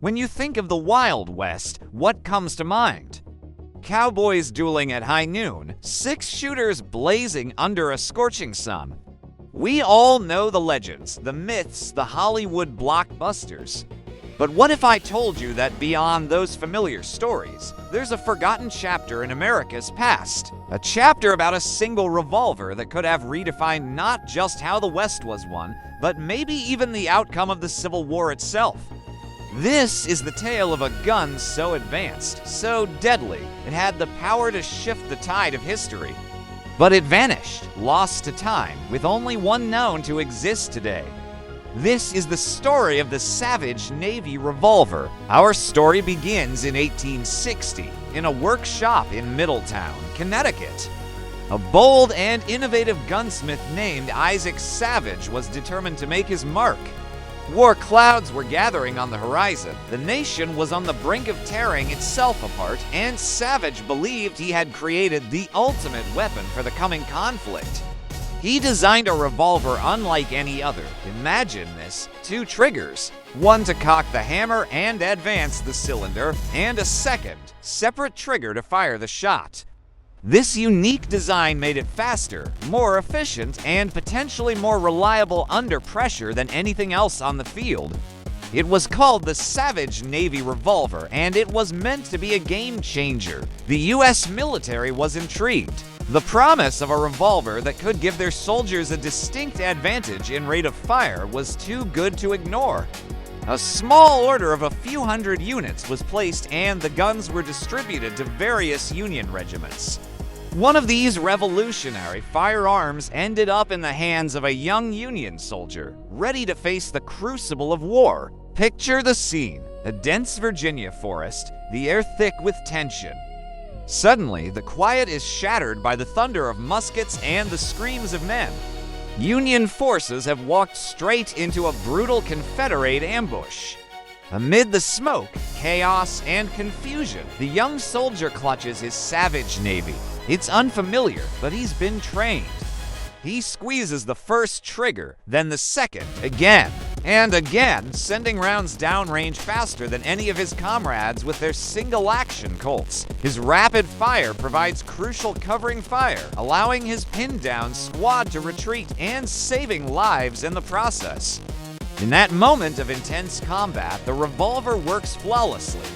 When you think of the Wild West, what comes to mind? Cowboys dueling at high noon, six-shooters blazing under a scorching sun. We all know the legends, the myths, the Hollywood blockbusters. But what if I told you that beyond those familiar stories, there's a forgotten chapter in America's past? A chapter about a single revolver that could have redefined not just how the West was won, but maybe even the outcome of the Civil War itself. This is the tale of a gun so advanced, so deadly, it had the power to shift the tide of history. But it vanished, lost to time, with only one known to exist today. This is the story of the Savage Navy Revolver. Our story begins in 1860, in a workshop in Middletown, Connecticut. A bold and innovative gunsmith named Isaac Savage was determined to make his mark. War clouds were gathering on the horizon. The nation was on the brink of tearing itself apart, and Savage believed he had created the ultimate weapon for the coming conflict. He designed a revolver unlike any other. Imagine this: two triggers, one to cock the hammer and advance the cylinder, and a second, separate trigger to fire the shot. This unique design made it faster, more efficient, and potentially more reliable under pressure than anything else on the field. It was called the Savage Navy Revolver, and it was meant to be a game changer. The U.S. military was intrigued. The promise of a revolver that could give their soldiers a distinct advantage in rate of fire was too good to ignore. A small order of a few hundred units was placed, and the guns were distributed to various Union regiments. One of these revolutionary firearms ended up in the hands of a young Union soldier, ready to face the crucible of war. Picture the scene: a dense Virginia forest, the air thick with tension. Suddenly, the quiet is shattered by the thunder of muskets and the screams of men. Union forces have walked straight into a brutal Confederate ambush. Amid the smoke, chaos, and confusion, the young soldier clutches his Savage Navy. It's unfamiliar, but he's been trained. He squeezes the first trigger, then the second, again and again, sending rounds downrange faster than any of his comrades with their single-action Colts. His rapid fire provides crucial covering fire, allowing his pinned-down squad to retreat and saving lives in the process. In that moment of intense combat, the revolver works flawlessly.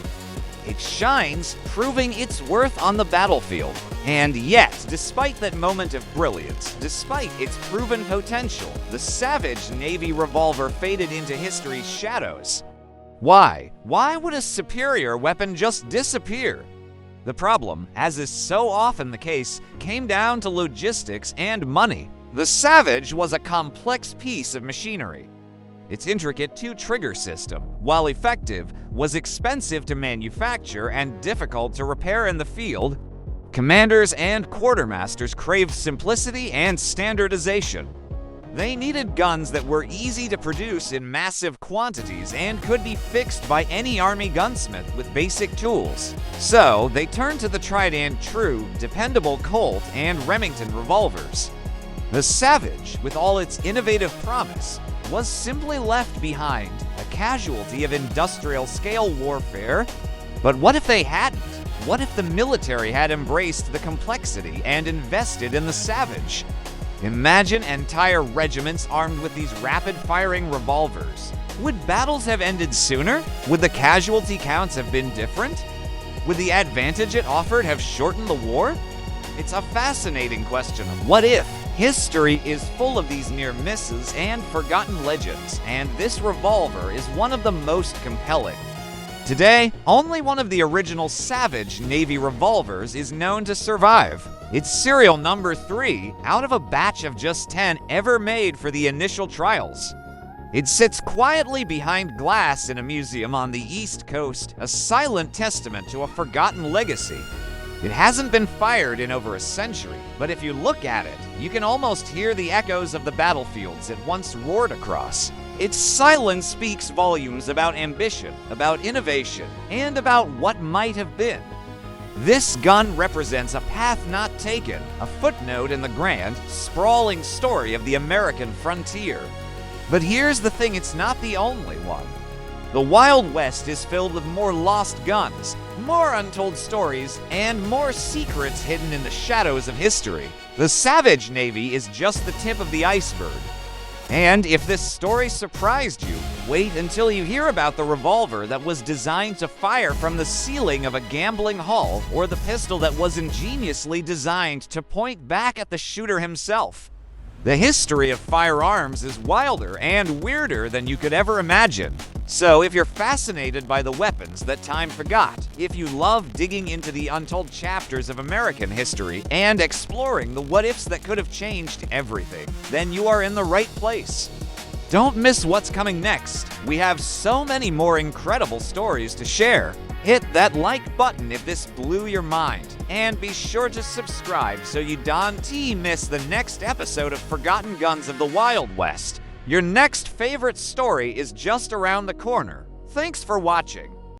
It shines, proving its worth on the battlefield. And yet, despite that moment of brilliance, despite its proven potential, the Savage Navy Revolver faded into history's shadows. Why? Why would a superior weapon just disappear? The problem, as is so often the case, came down to logistics and money. The Savage was a complex piece of machinery. Its intricate two-trigger system, while effective, was expensive to manufacture and difficult to repair in the field. Commanders and quartermasters craved simplicity and standardization. They needed guns that were easy to produce in massive quantities and could be fixed by any Army gunsmith with basic tools. So, they turned to the tried-and-true, dependable Colt and Remington revolvers. The Savage, with all its innovative promise, was simply left behind, a casualty of industrial-scale warfare. But what if they hadn't? What if the military had embraced the complexity and invested in the Savage? Imagine entire regiments armed with these rapid-firing revolvers. Would battles have ended sooner? Would the casualty counts have been different? Would the advantage it offered have shortened the war? It's a fascinating question of what if. History is full of these near misses and forgotten legends, and this revolver is one of the most compelling. Today, only one of the original Savage Navy revolvers is known to survive. It's serial number 3 out of a batch of just 10 ever made for the initial trials. It sits quietly behind glass in a museum on the East Coast, a silent testament to a forgotten legacy. It hasn't been fired in over a century, but if you look at it, you can almost hear the echoes of the battlefields it once roared across. Its silence speaks volumes about ambition, about innovation, and about what might have been. This gun represents a path not taken, a footnote in the grand, sprawling story of the American frontier. But here's the thing, it's not the only one. The Wild West is filled with more lost guns, more untold stories, and more secrets hidden in the shadows of history. The Savage Navy is just the tip of the iceberg. And if this story surprised you, wait until you hear about the revolver that was designed to fire from the ceiling of a gambling hall, or the pistol that was ingeniously designed to point back at the shooter himself. The history of firearms is wilder and weirder than you could ever imagine. So if you're fascinated by the weapons that time forgot, if you love digging into the untold chapters of American history and exploring the what-ifs that could have changed everything, then you are in the right place. Don't miss what's coming next. We have so many more incredible stories to share. Hit that like button if this blew your mind, and be sure to subscribe so you don't miss the next episode of Forgotten Guns of the Wild West. Your next favorite story is just around the corner. Thanks for watching.